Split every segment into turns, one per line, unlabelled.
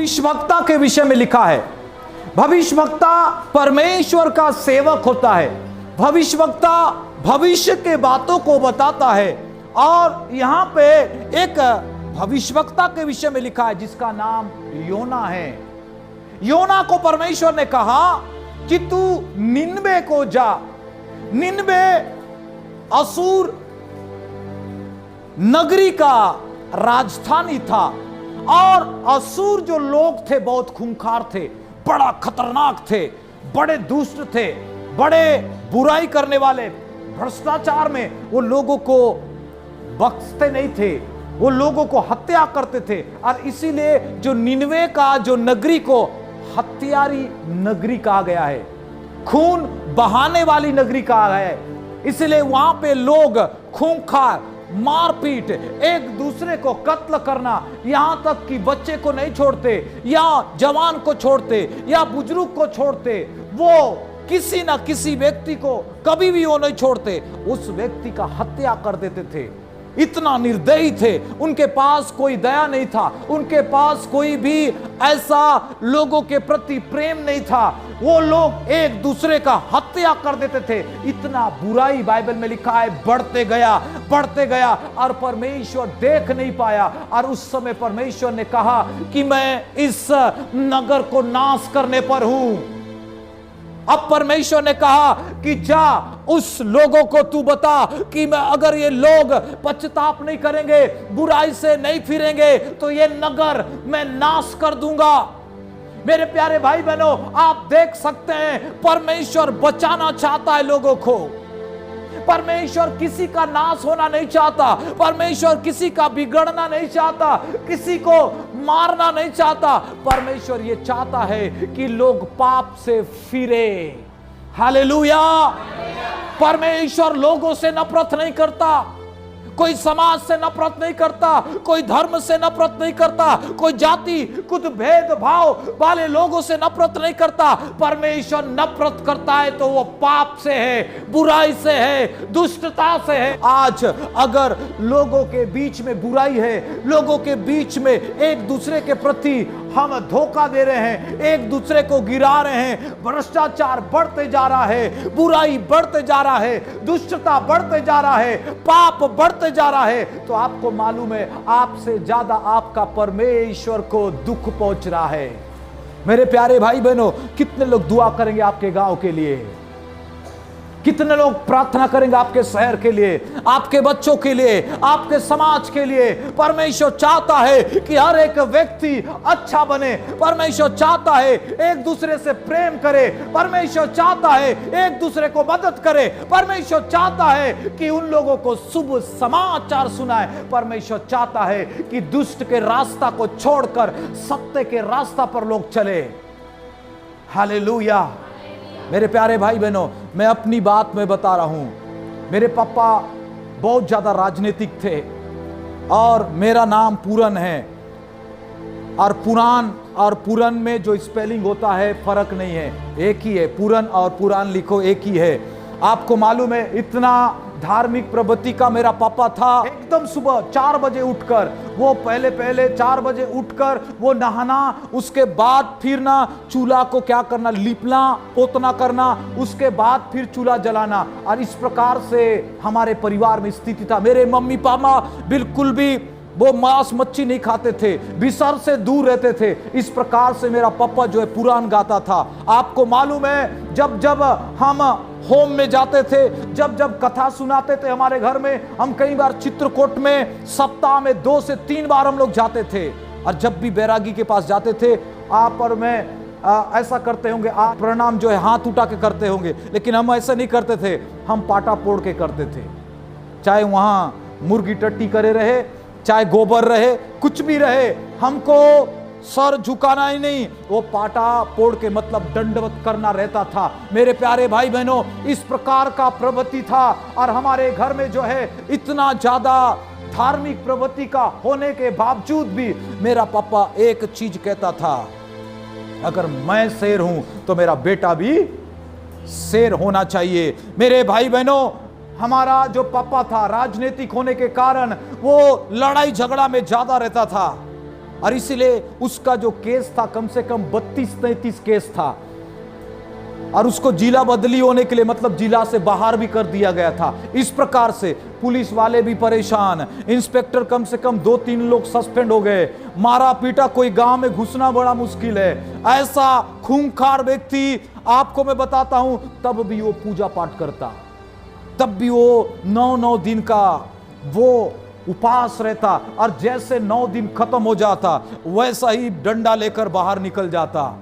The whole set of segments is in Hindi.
भविष्यवक्ता के विषय में लिखा है। भविष्यवक्ता परमेश्वर का सेवक होता है। भविष्यवक्ता भविष्य के बातों को बताता है। और यहां पे एक भविष्यवक्ता के विषय में लिखा है जिसका नाम योना है। योना को परमेश्वर ने कहा कि तू निनवे को जा। निनवे असूर नगरी का राजधानी था और असूर जो लोग थे बहुत खूंखार थे, बड़ा खतरनाक थे, बड़े दुष्ट थे, बड़े बुराई करने वाले, भ्रष्टाचार में वो लोगों को बख्शते नहीं थे, वो लोगों को हत्या करते थे। और इसीलिए जो निनवे का जो नगरी को हत्यारी नगरी कहा गया है, खून बहाने वाली नगरी कहा गया है। इसलिए वहां पे लोग खूंखार, मारपीट, एक दूसरे को कत्ल करना, यहां तक कि बच्चे को नहीं छोड़ते या जवान को छोड़ते या बुजुर्ग को छोड़ते, वो किसी ना किसी व्यक्ति को कभी भी वो नहीं छोड़ते, उस व्यक्ति का हत्या कर देते थे। इतना निर्दयी थे, उनके पास कोई दया नहीं था, उनके पास कोई भी ऐसा लोगों के प्रति प्रेम नहीं था। वो लोग एक दूसरे का हत्या कर देते थे। इतना बुराई बाइबल में लिखा है बढ़ते गया और परमेश्वर देख नहीं पाया। और उस समय परमेश्वर ने कहा कि मैं इस नगर को नाश करने पर हूं। अब परमेश्वर ने कहा कि जा उस लोगों को तू बता कि मैं अगर ये लोग पश्चाताप नहीं करेंगे, बुराई से नहीं फिरेंगे, तो ये नगर मैं नाश कर दूंगा। मेरे प्यारे भाई बहनों, आप देख सकते हैं परमेश्वर बचाना चाहता है लोगों को। परमेश्वर किसी का नाश होना नहीं चाहता, परमेश्वर किसी का बिगड़ना नहीं चाहता, किसी को मारना नहीं चाहता। परमेश्वर ये चाहता है कि लोग पाप से फिरे। हालेलुया। परमेश्वर लोगों से नफरत नहीं करता, कोई समाज से नफरत नहीं करता, कोई धर्म से नफरत नहीं करता, कोई जाति कुछ भेदभाव वाले लोगों से नफरत नहीं करता। परमेश्वर नफरत करता है तो वो पाप से है, बुराई से है, दुष्टता से है। आज अगर लोगों के बीच में बुराई है, लोगों के बीच में एक दूसरे के प्रति हम धोखा दे रहे हैं, एक दूसरे को गिरा रहे हैं, भ्रष्टाचार बढ़ते जा रहा है, बुराई बढ़ते जा रहा है, दुष्टता बढ़ते जा रहा है, पाप बढ़ते जा रहा है, तो आपको मालूम है आपसे ज्यादा आपका परमेश्वर को दुख पहुंच रहा है। मेरे प्यारे भाई बहनों, कितने लोग दुआ करेंगे आपके गांव के लिए? कितने लोग प्रार्थना करेंगे आपके शहर के लिए, आपके बच्चों के लिए, आपके समाज के लिए? परमेश्वर चाहता है कि हर एक व्यक्ति अच्छा बने। परमेश्वर चाहता है एक दूसरे से प्रेम करे। परमेश्वर चाहता है एक दूसरे को मदद करे। परमेश्वर चाहता है कि उन लोगों को शुभ समाचार सुनाए। परमेश्वर चाहता है कि दुष्ट के रास्ता को छोड़कर सत्य के रास्ता पर लोग चले। हालेलुया। मेरे प्यारे भाई बहनों, मैं अपनी बात में बता रहा हूं। मेरे पापा बहुत ज्यादा राजनीतिक थे और मेरा नाम पूरन है। और पुराण और पुरन में जो स्पेलिंग होता है फर्क नहीं है, एक ही है। पुरन और पुराण लिखो एक ही है। आपको मालूम है इतना धार्मिक प्रवृत्ति का मेरा पापा था। एकदम सुबह 4 बजे उठकर वो पहले 4 बजे उठकर वो नहाना, उसके बाद फिर ना चूल्हा को क्या करना, लिपना पोतना करना, उसके बाद फिर चूल्हा जलाना। और इस प्रकार से हमारे परिवार में स्थिति था। मेरे मम्मी पापा बिल्कुल भी वो मांस मच्छी नहीं खाते थे, विसर से दूर रहते थे। इस प्रकार से मेरा पापा जो है पुराण गाता था। आपको मालूम है जब जब हम होम में जाते थे, जब जब कथा सुनाते थे हमारे घर में, हम कई बार चित्रकूट में सप्ताह में 2 से 3 बार हम लोग जाते थे। और जब भी बैरागी के पास जाते थे, आप और मैं ऐसा करते होंगे, आप प्रणाम जो है हाथ उठा के करते होंगे, लेकिन हम ऐसा नहीं करते थे, हम पाटा पोड़ के करते थे। चाहे वहां मुर्गी टट्टी करे रहे, चाहे गोबर रहे, कुछ भी रहे, हमको सर झुकाना ही नहीं, वो पाटा पोड़ के मतलब दंडवत करना रहता था। मेरे प्यारे भाई बहनों, इस प्रकार का प्रवृत्ति था। और हमारे घर में जो है इतना ज्यादा धार्मिक प्रवृत्ति का होने के बावजूद भी मेरा पापा एक चीज कहता था, अगर मैं शेर हूं तो मेरा बेटा भी शेर होना चाहिए। मेरे भाई बहनों, हमारा जो पापा था राजनीतिक होने के कारण वो लड़ाई झगड़ा में ज्यादा रहता था। और इसीलिए उसका जो केस था कम से कम 32-33 केस था, और उसको जिला बदली होने के लिए मतलब जिला से बाहर भी कर दिया गया था। इस प्रकार से पुलिस वाले भी परेशान, इंस्पेक्टर कम से कम 2-3 लोग सस्पेंड हो गए, मारा पीटा, कोई गांव में घुसना बड़ा मुश्किल है। ऐसा खूंखार व्यक्ति आपको मैं बताता हूं, तब भी वो पूजा पाठ करता, तब भी वो 9 दिन का वो उपवास रहता, और जैसे 9 दिन खत्म हो जाता वैसा ही डंडा लेकर बाहर निकल जाता।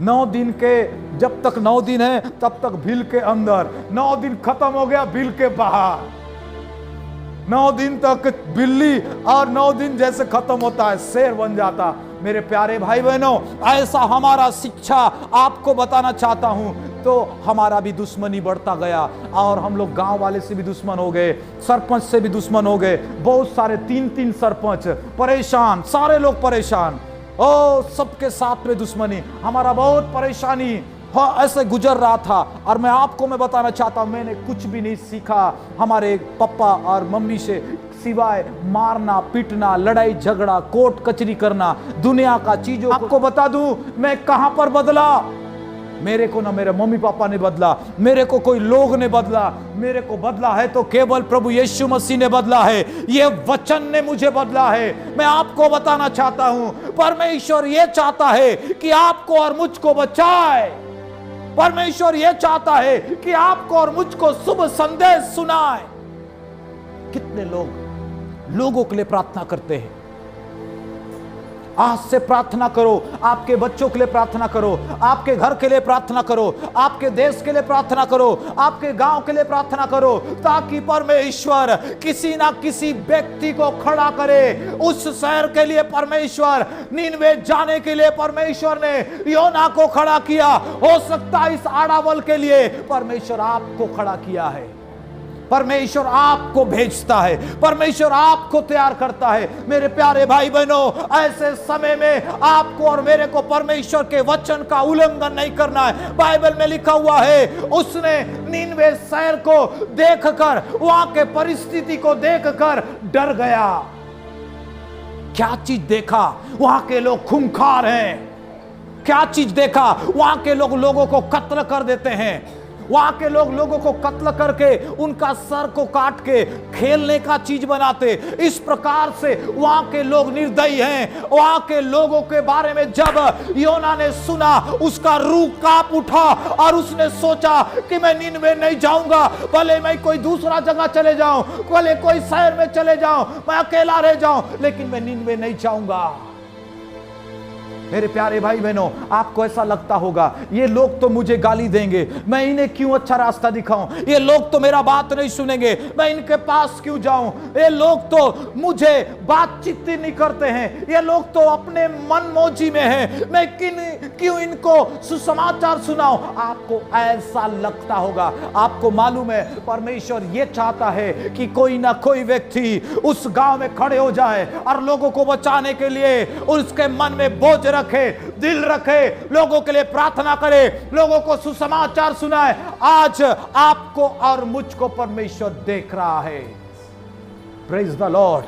9 दिन के, जब तक 9 दिन है तब तक बिल के अंदर, 9 दिन खत्म हो गया बिल के बाहर। 9 दिन तक बिल्ली, और 9 दिन जैसे खत्म होता है शेर बन जाता। मेरे प्यारे भाई बहनों, ऐसा हमारा शिक्षा आपको बताना चाहता हूं। तो हमारा भी दुश्मनी बढ़ता गया, और हम लोग गांव वाले से भी दुश्मन हो गए, सरपंच से भी दुश्मन हो गए, बहुत सारे 3-3 सरपंच परेशान, सारे लोग परेशान, ओ सबके साथ में दुश्मनी, हमारा बहुत परेशानी ऐसे गुजर रहा था। और मैं बताना चाहता हूं, मैंने कुछ भी नहीं सीखा हमारे पापा और मम्मी से, सिवाय मारना पीटना, लड़ाई झगड़ा, कोर्ट कचरी करना, दुनिया का चीजों। आपको बता दूं मैं कहां पर बदला, मेरे को ना मेरे मम्मी पापा ने बदला, मेरे को कोई लोग ने बदला, मेरे को बदला है तो केवल प्रभु यीशु मसीह ने बदला है, ये वचन ने मुझे बदला है। मैं आपको बताना चाहता हूं, परमेश्वर ये चाहता है कि आपको और मुझको बचाए। परमेश्वर ये चाहता है कि आपको और मुझको शुभ संदेश सुनाए। कितने लोगों के लिए प्रार्थना करते हैं। आज से प्रार्थना करो, आपके बच्चों के लिए प्रार्थना करो, आपके घर के लिए प्रार्थना करो, आपके देश के लिए प्रार्थना करो, आपके गांव के लिए प्रार्थना करो, ताकि परमेश्वर किसी ना किसी व्यक्ति को खड़ा करे। उस शहर के लिए परमेश्वर, नीनवे जाने के लिए परमेश्वर ने योना को खड़ा किया, हो सकता है इस आड़ावल के लिए परमेश्वर आपको खड़ा किया है। परमेश्वर आपको भेजता है, परमेश्वर आपको तैयार करता है। मेरे प्यारे भाई बहनों, ऐसे समय में आपको और मेरे को परमेश्वर के वचन का उल्लंघन नहीं करना है। बाइबल में लिखा हुआ है, उसने नीनवे शहर को देखकर, वहां के परिस्थिति को देखकर डर गया। क्या चीज देखा? वहां के लोग खूंखार हैं। क्या चीज देखा? वहां के लोग लोगों को कत्ल कर देते हैं, वहां के लोग लोगों को कत्ल करके उनका सर को काट के खेलने का चीज बनाते। इस प्रकार से वहां के लोग निर्दयी हैं। वहां के लोगों के बारे में जब योना ने सुना, उसका रूह कांप उठा और उसने सोचा कि मैं नीनवे नहीं जाऊंगा, भले मैं कोई दूसरा जगह चले जाऊं, भले कोई शहर में चले जाऊं, मैं अकेला रह जाऊं, लेकिन मैं नीनवे नहीं जाऊंगा। मेरे प्यारे भाई बहनों, आपको ऐसा लगता होगा ये लोग तो मुझे गाली देंगे, मैं इन्हें क्यों अच्छा रास्ता दिखाऊं, ये लोग तो मेरा बात नहीं सुनेंगे, मैं इनके पास क्यों जाऊं, ये लोग तो मुझे बातचीत नहीं करते हैं, ये लोग तो अपने मन मौजी में हैं, मैं क्यों इनको सुसमाचार सुनाऊं। आपको ऐसा लगता होगा। आपको मालूम है परमेश्वर ये चाहता है कि कोई ना कोई व्यक्ति उस गांव में खड़े हो जाए और लोगों को बचाने के लिए उसके मन में बोझ रखे, दिल रखे, लोगों के लिए प्रार्थना करे, लोगों को सुसमाचार सुनाए। आज आपको और मुझको परमेश्वर देख रहा है। Praise the Lord,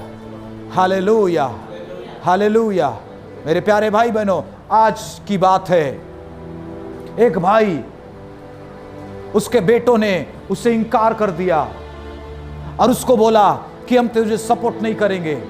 hallelujah, hallelujah. मेरे प्यारे भाई बहनों, आज की बात है, एक भाई, उसके बेटों ने उसे इनकार कर दिया और उसको बोला कि हम तुझे सपोर्ट नहीं करेंगे।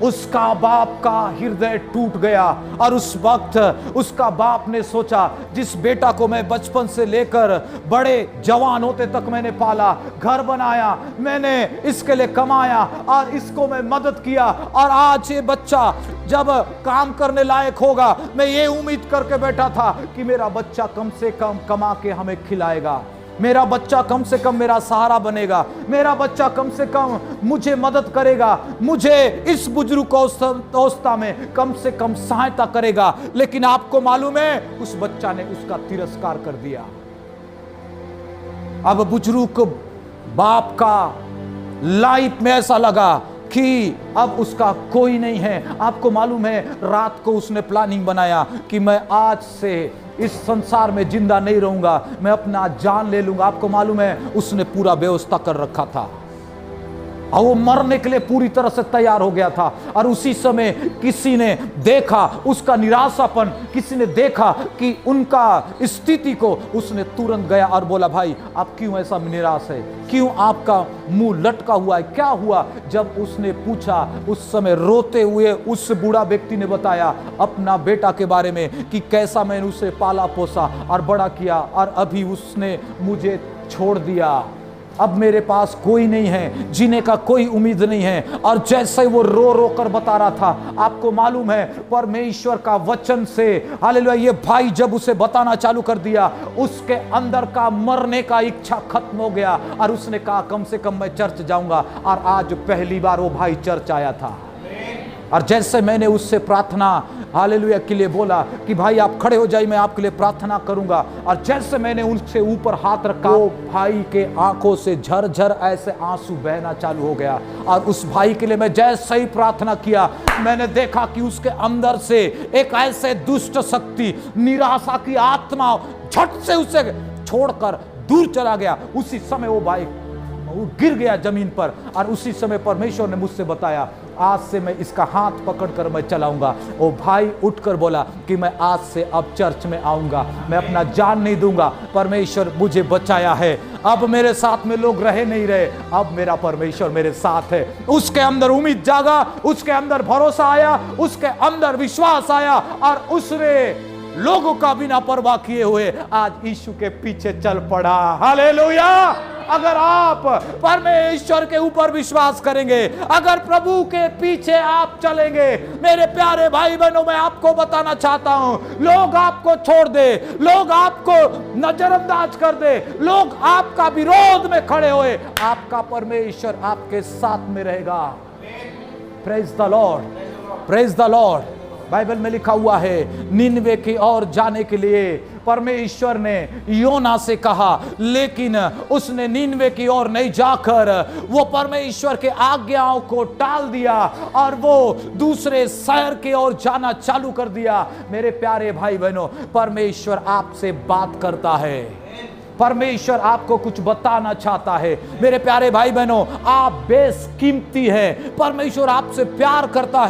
उसका बाप का हृदय टूट गया और उस वक्त उसका बाप ने सोचा, जिस बेटा को मैं बचपन से लेकर बड़े जवान होते तक मैंने पाला, घर बनाया, मैंने इसके लिए कमाया और इसको मैं मदद किया, और आज ये बच्चा जब काम करने लायक होगा, मैं ये उम्मीद करके बैठा था कि मेरा बच्चा कम से कम कमा के हमें खिलाएगा, मेरा बच्चा कम से कम मेरा सहारा बनेगा, मेरा बच्चा कम से कम मुझे मदद करेगा, मुझे इस बुजुर्ग अवस्था में कम से कम सहायता करेगा। लेकिन आपको मालूम है उस बच्चा ने उसका तिरस्कार कर दिया। अब बुजुर्ग बाप का लाइफ में ऐसा लगा कि अब उसका कोई नहीं है। आपको मालूम है रात को उसने प्लानिंग बनाया कि मैं आज से इस संसार में जिंदा नहीं रहूंगा, मैं अपना जान ले लूंगा। आपको मालूम है उसने पूरा व्यवस्था कर रखा था। और वो मरने के लिए पूरी तरह से तैयार हो गया था। और उसी समय किसी ने देखा उसका निराशापन, किसी ने देखा कि उनका स्थिति को, उसने तुरंत गया और बोला, भाई आप क्यों ऐसा निराश है, क्यों आपका मुंह लटका हुआ है, क्या हुआ? जब उसने पूछा, उस समय रोते हुए उस बूढ़ा व्यक्ति ने बताया अपना बेटा के बारे में कि कैसा मैंने उसे पाला पोसा और बड़ा किया, और अभी उसने मुझे छोड़ दिया। अब मेरे पास कोई नहीं है, जीने का कोई उम्मीद नहीं है। और जैसे वो रो रो कर बता रहा था, आपको मालूम है परमेश्वर का वचन से, हालेलुया, ये भाई जब उसे बताना चालू कर दिया, उसके अंदर का मरने का इच्छा खत्म हो गया और उसने कहा कम से कम मैं चर्च जाऊंगा। और आज पहली बार वो भाई चर्च आया था। और जैसे मैंने उससे प्रार्थना, हालेलुया, के लिए बोला कि भाई आप खड़े हो जाइए, मैं आपके लिए प्रार्थना करूंगा, और जैसे मैंने उससे ऊपर हाथ रखा, वो भाई के आंखों से झरझर ऐसे आंसू बहना चालू हो गया। और उस भाई के लिए मैं जैसे ही प्रार्थना किया, मैंने देखा कि उसके अंदर से एक ऐसे दुष्ट शक्ति, निराशा की आत्मा झट से उसे छोड़कर दूर चला गया। उसी समय वो भाई वो गिर गया जमीन पर। और उसी समय परमेश्वर ने मुझसे बताया, आज से मैं इसका हाथ पकड़कर मैं चलाऊंगा। वो भाई उठकर बोला कि मैं आज से अब चर्च में आऊंगा, मैं अपना जान नहीं दूंगा, परमेश्वर मुझे बचाया है। अब मेरे साथ में लोग रहे नहीं रहे, अब मेरा परमेश्वर मेरे साथ है। उसके अंदर उम्मीद जागा, उसके अंदर भरोसा आया, उसके अंदर विश्वास आया, और उसने लोगों का बिना परवाह किए हुए आज यीशु के पीछे चल पड़ा। हालेलुया! अगर आप परमेश्वर के ऊपर विश्वास करेंगे, अगर प्रभु के पीछे आप चलेंगे, मेरे प्यारे भाई बहनों, मैं आपको बताना चाहता हूं, लोग आपको छोड़ दे, लोग आपको नजरअंदाज कर दे, लोग आपका विरोध में खड़े हुए, आपका परमेश्वर आपके साथ में रहेगा। Praise the Lord, praise the Lord. Bible में लिखा हुआ है, निनवे की ओर जाने के लिए परमेश्वर ने योना से कहा, लेकिन उसने निनवे की ओर नहीं जाकर वो परमेश्वर के आज्ञाओं को टाल दिया और वो दूसरे शहर की ओर जाना चालू कर दिया। मेरे प्यारे भाई बहनों, परमेश्वर आपसे बात करता है, परमेश्वर आपको कुछ बताना चाहता है। मेरे प्यारे भाई बहनों, आप बेशकीमती हैं, परमेश्वर आपसे प्यार करता है।